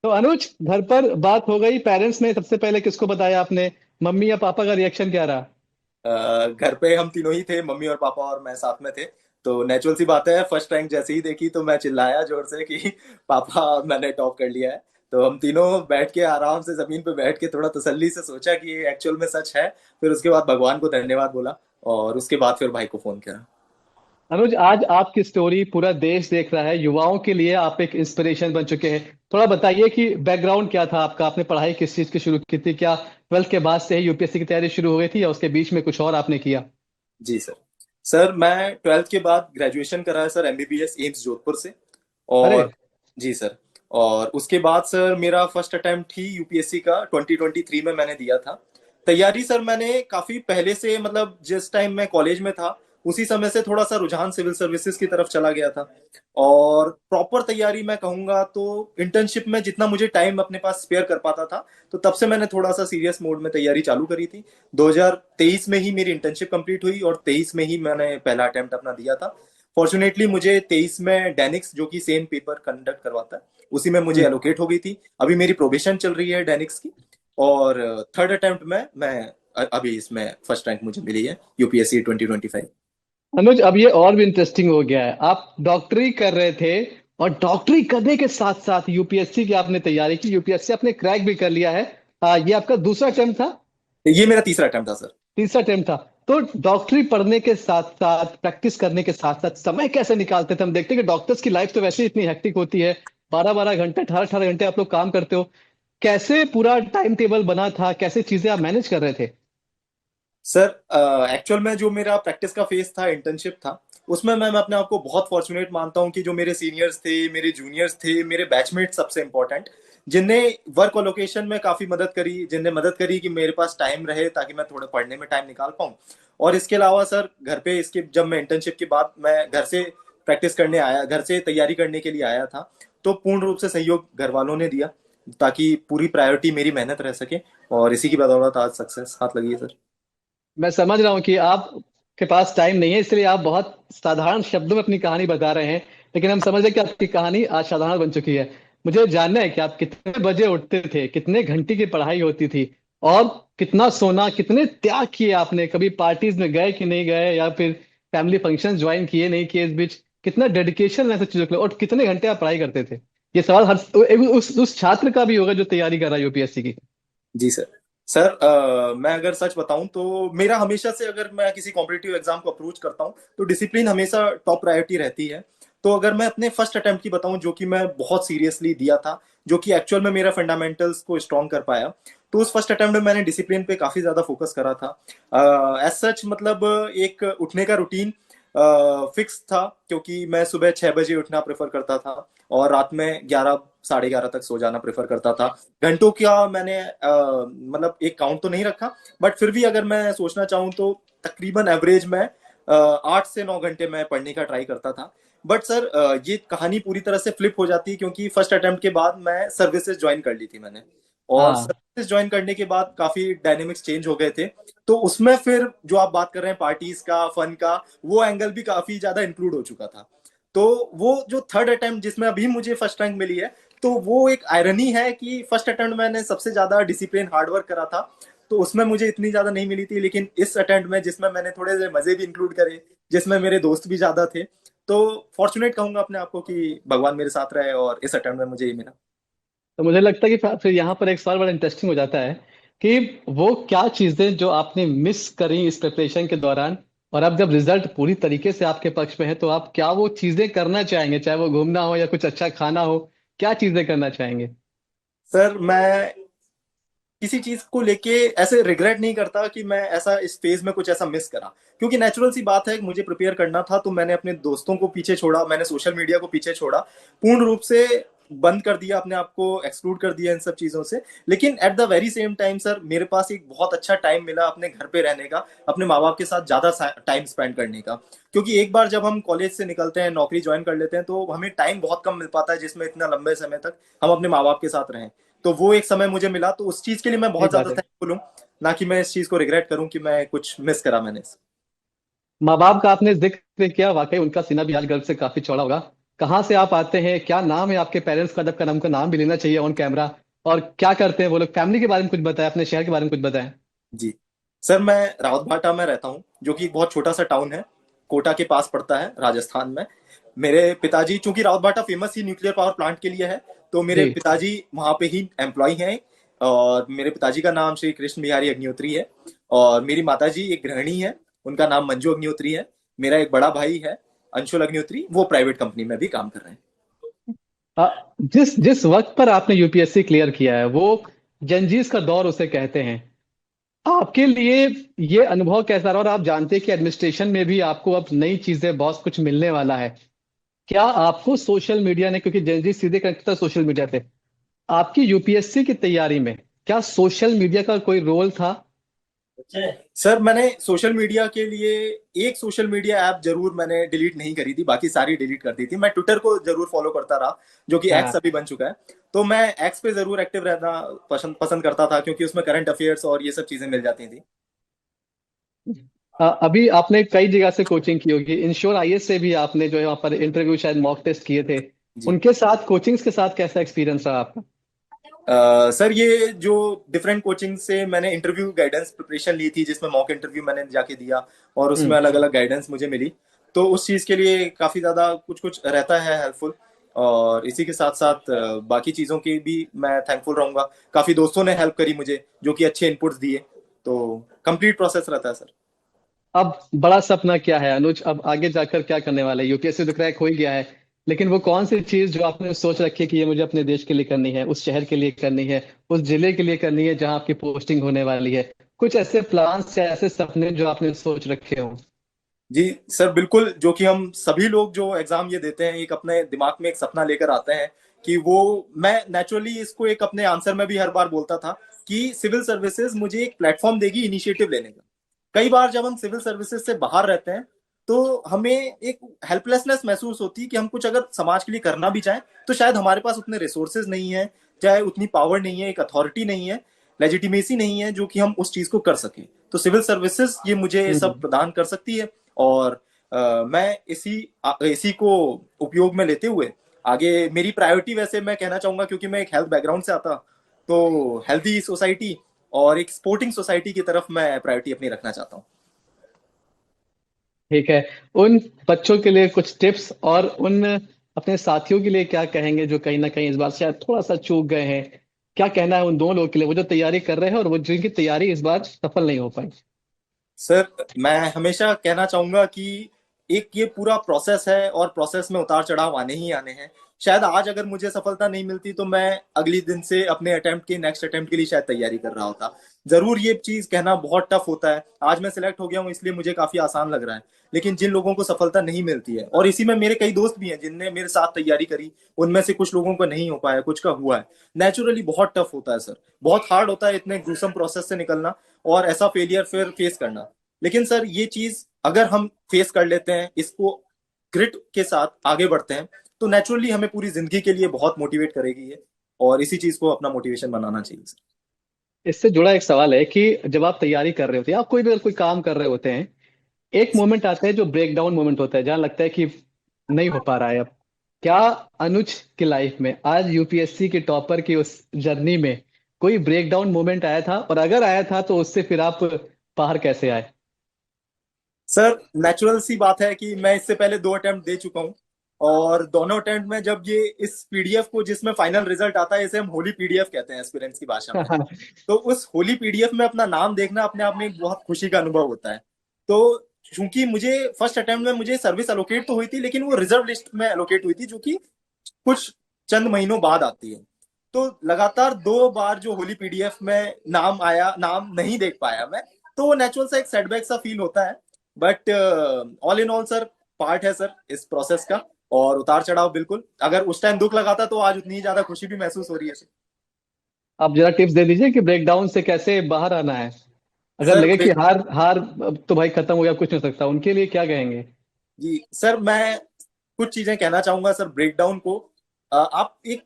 तो अनुज, घर पर बात हो गई, पेरेंट्स ने सबसे पहले किसको बताया आपने? मम्मी या पापा का रिएक्शन क्या रहा? घर पे हम तीनों ही थे, मम्मी और पापा और मैं साथ में थे। तो नेचुरल सी बात है, फर्स्ट रैंक जैसे ही देखी तो मैं चिल्लाया जोर से कि पापा मैंने टॉप कर लिया है। तो हम तीनों बैठ के आराम से जमीन पे बैठ के थोड़ा तसल्ली से सोचा कि ये एक्चुअल में सच है। फिर उसके बाद भगवान को धन्यवाद बोला और उसके बाद फिर भाई को फोन किया। अनुज, आज आपकी स्टोरी पूरा देश देख रहा है, युवाओं के लिए आप एक इंस्पिरेशन बन चुके हैं। थोड़ा बताइए कि बैकग्राउंड क्या था आपका, आपने पढ़ाई किस चीज की शुरू की थी? क्या ट्वेल्थ के बाद से ही यूपीएससी की तैयारी शुरू हो गई थी या उसके बीच में कुछ और आपने किया? जी सर। सर मैं ट्वेल्थ के बाद ग्रेजुएशन करा है सर, एमबीबीएस एम्स जोधपुर से। अरे, और जी सर। और उसके बाद सर मेरा फर्स्ट अटेम्प्ट ही यूपीएससी का 2023 में मैंने दिया था। तैयारी सर मैंने काफी पहले से, मतलब जिस टाइम मैं कॉलेज में था उसी समय से थोड़ा सा रुझान सिविल सर्विसेज की तरफ चला गया था। और प्रॉपर तैयारी मैं कहूंगा तो इंटर्नशिप में जितना मुझे टाइम अपने पास स्पेयर कर पाता था, तो तब से मैंने थोड़ा सा सीरियस मोड में तैयारी चालू करी थी। 2023 में ही मेरी इंटर्नशिप कंप्लीट हुई और 23 में ही मैंने पहला अटेम्प्ट अपना दिया था। फॉर्चुनेटली मुझे 23 में डेनिक्स, जो कि सेम पेपर कंडक्ट करवाता है, उसी में मुझे हम्म। एलोकेट हो गई थी। अभी मेरी प्रोबेशन चल रही है डेनिक्स की। और थर्ड अटेम्प्ट में मैं अभी इसमें फर्स्ट रैंक मुझे मिली है यूपीएससी 2025। अनुज, अब ये और भी इंटरेस्टिंग हो गया है। आप डॉक्टरी कर रहे थे और डॉक्टरी करने के साथ साथ यूपीएससी की आपने तैयारी की, यूपीएससी आपने क्रैक भी कर लिया है। ये आपका दूसरा अटेम्प्ट था? ये मेरा तीसरा अटेम्प्ट था सर। तीसरा अटेम्प्ट था। तो डॉक्टरी पढ़ने के साथ साथ, प्रैक्टिस करने के साथ साथ समय कैसे निकालते थे? हम देखते हैं कि डॉक्टर्स की लाइफ तो वैसे ही इतनी हेक्टिक होती है, 12 12 घंटे, 18 18 घंटे आप लोग काम करते हो। कैसे पूरा टाइम टेबल बना था, कैसे चीजें आप मैनेज कर रहे थे? सर एक्चुअल में जो मेरा प्रैक्टिस का फेज था, इंटर्नशिप था, उसमें मैं अपने आप को बहुत फॉर्चुनेट मानता हूँ कि जो मेरे सीनियर्स थे, मेरे जूनियर्स थे, मेरे बैचमेट सबसे इम्पोर्टेंट, जिनने वर्क अलोकेशन में काफी मदद करी, जिनने मदद करी कि मेरे पास टाइम रहे ताकि मैं थोड़ा पढ़ने में टाइम निकाल पाऊँ। और इसके अलावा सर घर पे, इसके जब मैं इंटर्नशिप के बाद मैं घर से प्रैक्टिस करने आया, घर से तैयारी करने के लिए आया था, तो पूर्ण रूप से सहयोग घर वालों ने दिया ताकि पूरी प्रायोरिटी मेरी मेहनत रह सके। और इसी की बदौलत आज सक्सेस हाथ लगी है सर। मैं समझ रहा हूँ कि आप के पास टाइम नहीं है, इसलिए आप बहुत साधारण शब्दों में अपनी कहानी बता रहे हैं। लेकिन हम समझ रहे हैं कि आपकी कहानी आज साधारण बन चुकी है। मुझे जानना है कि आप कितने बजे उठते थे, कितने घंटे की पढ़ाई होती थी, और कितना सोना, कितने त्याग किए आपने? कभी पार्टीज में गए कि नहीं गए, या फिर फैमिली फंक्शन ज्वाइन किए नहीं किए? इस बीच कितना डेडिकेशन है सब चीजों के लिए, और कितने घंटे आप पढ़ाई करते थे? ये सवाल हर उस छात्र का भी होगा जो तैयारी कर रहा है यूपीएससी की। जी सर। सर मैं अगर सच बताऊं तो मेरा हमेशा से, अगर मैं किसी कॉम्पिटिटिव एग्जाम को अप्रोच करता हूं तो डिसिप्लिन हमेशा टॉप प्रायोरिटी रहती है। तो अगर मैं अपने फर्स्ट अटेम्प्ट की बताऊं, जो कि मैं बहुत सीरियसली दिया था, जो कि एक्चुअल में मेरा फंडामेंटल्स को स्ट्रॉन्ग कर पाया, तो उस फर्स्ट अटेम्प्ट में मैंने डिसिप्लिन पे काफी ज्यादा फोकस करा था। एज सच, मतलब एक उठने का रूटीन फिक्स था, क्योंकि मैं सुबह 6 बजे उठना प्रेफर करता था और रात में 11 साढ़े 11 तक सो जाना प्रेफर करता था। घंटों का मैंने मतलब एक काउंट तो नहीं रखा, बट फिर भी अगर मैं सोचना चाहूँ तो तकरीबन एवरेज में 8 से 9 घंटे मैं पढ़ने का ट्राई करता था। बट सर ये कहानी पूरी तरह से फ्लिप हो जाती है, क्योंकि फर्स्ट अटेम्प्ट के बाद मैं सर्विसेज ज्वाइन कर ली थी मैंने। और हाँ। सर्विसेज ज्वाइन करने के बाद काफी डायनेमिक्स चेंज हो गए थे। तो उसमें फिर जो आप बात कर रहे हैं पार्टीज का, फन का, वो एंगल भी काफी ज्यादा इंक्लूड हो चुका था। तो वो जो थर्ड अटेम्प्ट जिसमें अभी मुझे फर्स्ट रैंक मिली है, तो वो एक आयरनी है कि फर्स्ट अटेम्प्ट मैंने सबसे ज्यादा डिसिप्लिन हार्डवर्क करा था, तो उसमें मुझे इतनी ज्यादा नहीं मिली थी। लेकिन इस अटेम्प्ट में, जिसमें मैंने थोड़े से मजे भी इंक्लूड करे, जिसमें मेरे दोस्त भी ज्यादा थे, तो फॉर्चुनेट कहूंगा अपने आप को कि भगवान मेरे साथ रहे और इस अटेम्प्ट में मुझे ये मिला। तो मुझे लगता है कि फिर यहाँ पर एक सवाल बड़ा इंटरेस्टिंग हो जाता है कि वो क्या चीजें जो आपने मिस करी इस प्रिपरेशन के दौरान, और अब जब रिजल्ट पूरी तरीके से आपके पक्ष में है, तो आप क्या वो चीजें करना चाहेंगे? चाहे वो घूमना हो या कुछ अच्छा खाना हो, क्या चीजें करना चाहेंगे? सर मैं किसी चीज को लेके ऐसे रिग्रेट नहीं करता कि मैं ऐसा इस फेज में कुछ ऐसा मिस करा, क्योंकि नेचुरल सी बात है, मुझे प्रिपेयर करना था तो मैंने अपने दोस्तों को पीछे छोड़ा, मैंने सोशल मीडिया को पीछे छोड़ा, पूर्ण रूप से बंद कर दिया अपने आप को, एक्सक्लूड कर दिया इन सब चीजों से। लेकिन at the very same time sir, मेरे पास एक बहुत अच्छा टाइम मिला अपने घर पे रहने का, अपने माँ बाप के साथ ज्यादा टाइम स्पेंड करने का। क्योंकि एक बार जब हम कॉलेज से निकलते हैं, नौकरी ज्वाइन कर लेते हैं, तो हमें टाइम बहुत कम मिल पाता है जिसमें इतना लंबे समय तक हम अपने माँ बाप के साथ रहें। तो वो एक समय मुझे मिला, तो उस चीज के लिए मैं सही बहुत बात ज्यादा है। थैंकफुल हूँ। ना कि मैं इस चीज को रिग्रेट करूं कि मैं कुछ मिस करा मैंने। माँ बाप का आपने जिक्र किया, वाकई उनका सीना भी आज गर्व से काफी चौड़ा होगा। कहाँ से आप आते हैं, क्या नाम है आपके पेरेंट्स का, अदब का नाम, का नाम भी लेना चाहिए ऑन कैमरा, और क्या करते हैं वो लोग, फैमिली के बारे में कुछ बताएं, अपने शहर के बारे में कुछ बताएं। जी सर, मैं रावतभाटा में रहता हूँ, जो कि एक बहुत छोटा सा टाउन है, कोटा के पास पड़ता है, राजस्थान में। मेरे पिताजी, चूंकि रावतभाटा फेमस ही न्यूक्लियर पावर प्लांट के लिए है, तो मेरे जी। पिताजी वहां पे ही एम्प्लॉय हैं। और मेरे पिताजी का नाम श्री कृष्ण बिहारी अग्निहोत्री है। और मेरी माताजी एक गृहिणी है, उनका नाम मंजू अग्निहोत्री है। मेरा एक बड़ा भाई है, अंशुल अग्निहोत्री, वो प्राइवेट कंपनी में भी काम कर रहे हैं। जिस जिस वक्त पर आपने यूपीएससी क्लियर किया है वो जंजीस का दौर उसे कहते हैं। आपके लिए ये अनुभव कैसा रहा, और आप जानते हैं कि एडमिनिस्ट्रेशन में भी आपको अब नई चीजें बहुत कुछ मिलने वाला है। क्या आपको सोशल मीडिया ने, क्योंकि जेनजी सीधे कनेक्ट था सोशल मीडिया से, आपकी यूपीएससी की तैयारी में क्या सोशल मीडिया का कोई रोल था? सर, मैंने सोशल मीडिया के लिए एक सोशल मीडिया ऐप जरूर मैंने डिलीट नहीं करी थी, बाकी सारी डिलीट कर दी थी। मैं ट्विटर को जरूर फॉलो करता रहा, जो कि एक्स हाँ। अभी बन चुका है। तो मैं एक्स पे जरूर एक्टिव रहना पसंद पसंद करता था, क्योंकि उसमें करंट अफेयर्स और ये सब चीजें मिल जाती थी। अभी आपने कई जगह से कोचिंग की होगी, इंश्योर आईएएस से भी आपने जो है वहाँ पर इंटरव्यू शायद मॉक टेस्ट किए थे। जी। उनके साथ, कोचिंग्स के साथ कैसा एक्सपीरियंस रहा आपका? सर, ये जो डिफरेंट कोचिंग से मैंने इंटरव्यू गाइडेंस प्रिपरेशन ली थी, जिसमें मॉक इंटरव्यू मैंने जाके दिया और उसमें हम्म। अलग अलग गाइडेंस मुझे मिली, तो उस चीज़ के लिए काफ़ी ज़्यादा कुछ कुछ रहता है हेल्पफुल। और इसी के साथ साथ बाकी चीज़ों की भी मैं थैंकफुल रहूंगा। काफ़ी दोस्तों ने हेल्प करी मुझे, जो कि अच्छे इनपुट्स दिए। तो कंप्लीट प्रोसेस रहता है सर। अब बड़ा सपना क्या है अनुज, अब आगे जाकर क्या करने वाले हैं? यूपीएससी तो क्रैक हो ही गया है, लेकिन वो कौन सी चीज जो आपने सोच रखी है कि ये मुझे अपने देश के लिए करनी है, उस शहर के लिए करनी है, उस जिले के लिए करनी है जहां आपकी पोस्टिंग होने वाली है? कुछ ऐसे प्लान्स या ऐसे सपने जो आपने सोच रखे हो? जी सर, बिल्कुल। जो कि हम सभी लोग जो एग्जाम ये देते हैं, एक अपने दिमाग में एक सपना लेकर आते हैं कि वो, मैं नेचुरली इसको एक अपने आंसर में भी हर बार बोलता था कि सिविल सर्विसेज मुझे एक प्लेटफॉर्म देगी इनिशिएटिव लेने का। कई बार जब हम सिविल सर्विसेज से बाहर रहते हैं, तो हमें एक हेल्पलेसनेस महसूस होती है कि हम कुछ अगर समाज के लिए करना भी चाहें, तो शायद हमारे पास उतने रिसोर्सेज नहीं है, चाहे उतनी पावर नहीं है, एक अथॉरिटी नहीं है, लेजिटिमेसी नहीं है, जो कि हम उस चीज को कर सके। तो सिविल सर्विसेज ये मुझे सब हम्म। प्रदान कर सकती है। और मैं इसी को उपयोग में लेते हुए आगे, मेरी प्रायोरिटी वैसे मैं कहना चाहूंगा, क्योंकि मैं एक हेल्थ बैकग्राउंड से आता, तो हेल्थी सोसाइटी और एक स्पोर्टिंग सोसाइटी की तरफ मैं प्रायोरिटी अपनी रखना चाहता हूँ। ठीक है। उन बच्चों के लिए कुछ टिप्स, और उन अपने साथियों के लिए क्या कहेंगे जो कहीं ना कहीं इस बार शायद थोड़ा सा चूक गए हैं? क्या कहना है उन दोनों लोगों के लिए, वो जो तैयारी कर रहे हैं और वो जिनकी तैयारी इस बार सफल नहीं हो पाई? सर, मैं हमेशा कहना चाहूंगा कि एक ये पूरा प्रोसेस है, और प्रोसेस में उतार चढ़ाव आने ही आने हैं। शायद आज अगर मुझे सफलता नहीं मिलती, तो मैं अगली दिन से अपने अटेम्प्ट के नेक्स्ट अटेम्प्ट के लिए शायद तैयारी कर रहा होता। जरूर ये चीज कहना बहुत टफ होता है। आज मैं सिलेक्ट हो गया हूँ, इसलिए मुझे काफी आसान लग रहा है। लेकिन जिन लोगों को सफलता नहीं मिलती है, और इसी में मेरे कई दोस्त भी हैं जिनने मेरे साथ तैयारी करी, उनमें से कुछ लोगों को नहीं हो पाया, कुछ का हुआ है। नेचुरली बहुत टफ होता है सर, बहुत हार्ड होता है इतने ग्रूसम प्रोसेस से निकलना, और ऐसा फेलियर फिर फेस करना। लेकिन सर, ये चीज अगर हम फेस कर लेते हैं, इसको ग्रिट के साथ आगे बढ़ते हैं, तो नेचुरली हमें पूरी जिंदगी के लिए बहुत मोटिवेट करेगी ये। और इसी चीज को अपना मोटिवेशन बनाना चाहिए सर। इससे जुड़ा एक सवाल है कि जब आप तैयारी कर रहे होते हैं, आप कोई भी अगर कोई काम कर रहे होते हैं, एक मोमेंट आता है जो ब्रेक डाउन मोमेंट होता है, जहां लगता है कि नहीं हो पा रहा है अब। क्या अनुज की लाइफ में आज यूपीएससी के टॉपर की उस जर्नी में कोई ब्रेक डाउन मोमेंट आया था, और अगर आया था तो उससे फिर आप बाहर कैसे आए? सर, नेचुरल सी बात है कि मैं इससे पहले 2 अटेम्प्ट दे चुका हूँ। और दोनों अटेम्प्ट में जब ये इस पीडीएफ को, जिसमें फाइनल रिजल्ट आता है, इसे हम होली पीडीएफ कहते हैं एस्पिरेंट्स की भाषा में, तो उस होली पीडीएफ में अपना नाम देखना अपने आप में एक बहुत खुशी का अनुभव होता है। तो चूंकि मुझे फर्स्ट अटेम्प्ट में मुझे सर्विस एलोकेट तो हुई थी, लेकिन वो रिजर्व लिस्ट में एलोकेट हुई थी, जो कि कुछ चंद महीनों बाद आती है। तो लगातार 2 बार जो होली पीडीएफ में नाम आया, नाम नहीं देख पाया मैं, तो वो नेचुरल सा एक सेटबैक सा फील होता है। But all in all sir, part है सर इस प्रोसेस का। और उतार चढ़ाव बिल्कुल, अगर उस टाइम दुख लगा था, तो आज उतनी ही ज्यादा खुशी भी महसूस हो रही है सर। आप जरा टिप्स दे दीजिए कि ब्रेकडाउन से कैसे बाहर आना है, अगर सर लगे कि ब्रेक हार हार अब तो भाई खत्म हो गया, कुछ नहीं हो सकता, उनके लिए क्या कहेंगे? जी सर, मैं कुछ चीजें कहना चाहूंगा सर। ब्रेकडाउन को आप एक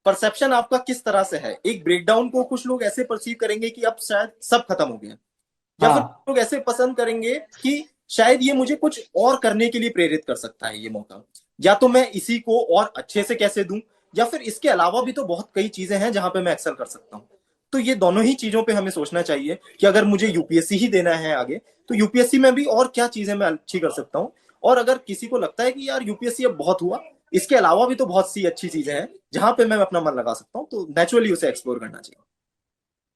परसेप्शन आपका किस तरह से है। एक ब्रेकडाउन को कुछ लोग ऐसे परसीव करेंगे कि अब शायद सब खत्म हो गया, या फिर हाँ। लोग ऐसे पसंद करेंगे कि शायद ये मुझे कुछ और करने के लिए प्रेरित कर सकता है ये मौका। या तो मैं इसी को और अच्छे से कैसे दूं, या फिर इसके अलावा भी तो बहुत कई चीजें हैं जहां पे मैं एक्सेल कर सकता हूँ। तो ये दोनों ही चीजों पे हमें सोचना चाहिए कि अगर मुझे यूपीएससी ही देना है आगे, तो यूपीएससी में भी और क्या चीजें मैं अच्छी कर सकता हूँ। और अगर किसी को लगता है कि यार यूपीएससी अब बहुत हुआ, इसके अलावा भी तो बहुत सी अच्छी चीजें हैं जहां पे मैं अपना मन लगा सकता हूँ, तो नेचुरली उसे एक्सप्लोर करना चाहिए।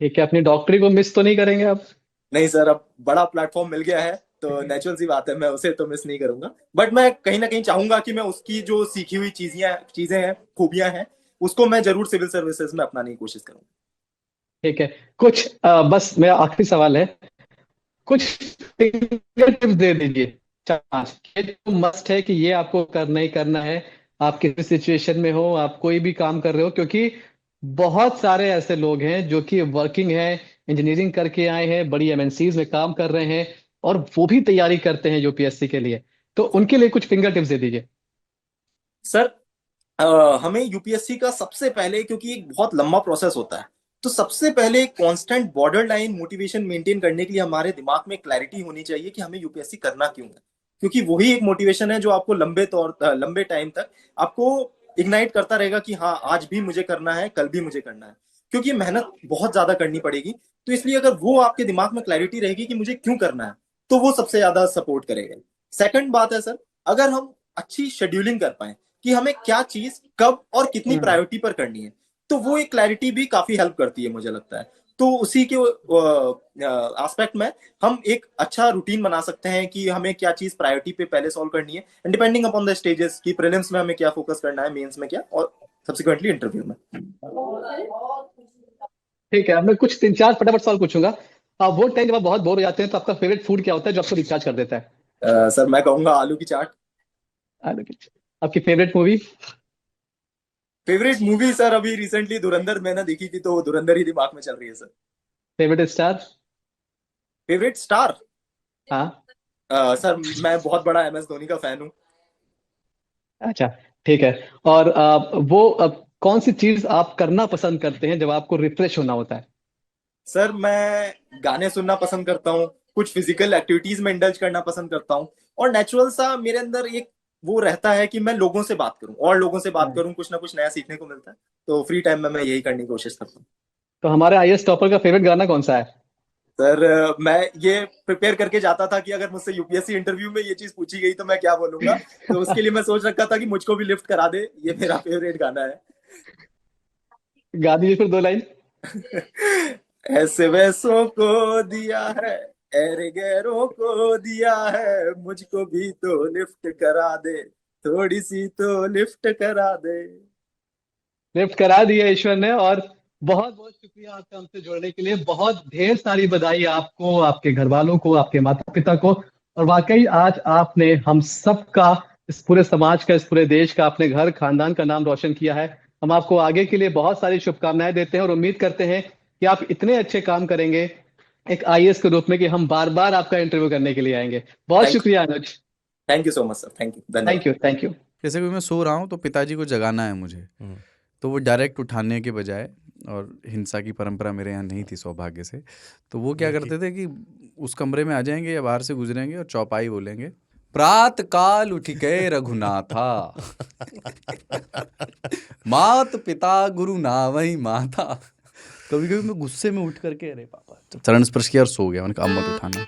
ठीक है, अपनी डॉक्टरी को मिस तो नहीं करेंगे आप? नहीं सर, अब बड़ा प्लेटफॉर्म मिल गया है तो नेचुरल सी बात है, मैं उसे तो मिस नहीं करूंगा। बट मैं कहीं ना कहीं चाहूंगा कि मैं उसकी जो सीखी हुई चीजें हैं, खूबियां हैं, उसको मैं जरूर सिविल सर्विसेज में अपनाने की कोशिश करूंगा। ठीक है, कुछ बस मेरा आखिरी सवाल है, कुछ टिप्स दे दीजिए, चार, ये तो मस्ट है कि ये आपको करना ही करना है। आप किसी सिचुएशन में हो, आप कोई भी काम कर रहे हो, क्योंकि बहुत सारे ऐसे लोग हैं जो कि वर्किंग है, इंजीनियरिंग करके आए हैं, बड़ी एमएनसीज में काम कर रहे हैं, और वो भी तैयारी करते हैं यूपीएससी के लिए। तो उनके लिए कुछ फिंगर टिप्स दे दीजिए। सर, हमें यूपीएससी का सबसे पहले, क्योंकि एक बहुत लंबा प्रोसेस होता है, तो सबसे पहले constant border line motivation maintain करने के लिए हमारे दिमाग में क्लैरिटी होनी चाहिए कि हमें यूपीएससी करना क्यों है। क्योंकि वही एक मोटिवेशन है जो आपको लंबे टाइम तक आपको इग्नाइट करता रहेगा कि हाँ, आज भी मुझे करना है, कल भी मुझे करना है। क्योंकि मेहनत बहुत ज्यादा करनी पड़ेगी। तो इसलिए अगर वो आपके दिमाग में क्लैरिटी रहेगी कि मुझे क्यों करना है, तो वो सबसे ज्यादा सपोर्ट करेगा। सेकंड बात है सर, अगर हम अच्छी शेड्यूलिंग कर पाए कि हमें क्या चीज कब और कितनी हम्म। प्रायोरिटी पर करनी है, तो वो एक क्लैरिटी भी काफी हेल्प करती है मुझे लगता है। तो उसी के एस्पेक्ट में हम एक अच्छा रूटीन बना सकते हैं कि हमें क्या चीज प्रायोरिटी पे पहले सॉल्व करनी है, and depending upon the stages की प्रीलिम्स में हमें क्या फोकस करना है, मेंस में क्या, और सब्सिक्वेंटली इंटरव्यू में। ठीक है, मैं कुछ तीन चार फटाफट सवाल पूछूंगा। वो टाइम जब आप बहुत बोर हो जाते हैं तो आपका फेवरेट फूड क्या होता है जो आपको रिचार्ज कर देता है? सर, मैं कहूंगा आलू की चाट। आलू की। आपकी favourite movie? Favourite movie sir, अभी रिसेंटली धुरंधर मैंने देखी थी, तो धुरंधर ही दिमाग में चल रही है sir. Favourite star? Favourite star? हाँ। सर, मैं बहुत बड़ा एमएस धोनी का फैन हूँ। अच्छा, ठीक है। और कौन सी चीज आप करना पसंद करते हैं जब आपको रिफ्रेश होना होता है? सर, मैं गाने सुनना पसंद करता हूँ, कुछ फिजिकल एक्टिविटीज में इंडल्ज करना पसंद करता हूँ, और नेचुरल सा मेरे अंदर एक वो रहता है कि मैं लोगों से बात करूं, और लोगों से बात हाँ। करूं, कुछ ना कुछ नया सीखने को मिलता है। तो फ्री टाइम में मैं यही करने की कोशिश करता हूँ। तो हमारे आईएएस टॉपर का फेवरेट गाना कौन सा है? सर, मैं ये प्रिपेयर करके जाता था कि अगर मुझसे यूपीएससी इंटरव्यू में ये चीज पूछी गई तो मैं क्या बोलूंगा। तो उसके लिए मैं सोच रखा था कि मुझको भी लिफ्ट करा दे, ये मेरा फेवरेट गाना गा दीजिए फिर दो लाइन। है। ऐसे वैसों को दिया है, ऐरे गैरों को दिया है, मुझको भी तो लिफ्ट करा दे, थोड़ी सी तो लिफ्ट करा दे। लिफ्ट करा दिया ईश्वर ने। और बहुत बहुत शुक्रिया आपका हमसे जुड़ने के लिए, बहुत ढेर सारी बधाई आपको, आपके घर वालों को, आपके माता पिता को। और वाकई आज आपने हम सबका, इस पूरे समाज का, इस पूरे देश का, अपने घर खानदान का नाम रोशन किया है। हम आपको आगे के लिए बहुत सारी शुभकामनाएं देते हैं और उम्मीद करते हैं कि आप इतने अच्छे काम करेंगे एक आईएएस के रूप में कि हम बार बार आपका इंटरव्यू करने के लिए आएंगे। बहुत थैंक शुक्रिया Anuj. Thank you so much sir, thank you, thank धन्यवाद। You, thank you. जैसे कि मैं सो रहा हूँ तो पिताजी को जगाना है मुझे, तो वो डायरेक्ट उठाने के बजाय, और हिंसा की परंपरा मेरे यहाँ नहीं थी सौभाग्य से, तो वो क्या करते थे कि उस कमरे में आ जाएंगे या बाहर से गुजरेंगे और चौपाई बोलेंगे, प्रात काल उठ के रघुनाथा, मात पिता गुरु नावई माता। कभी कभी मैं गुस्से में उठ करके अरे पापा, चरण स्पर्श किया और सो गया, मैंने कहा अब मत उठाना।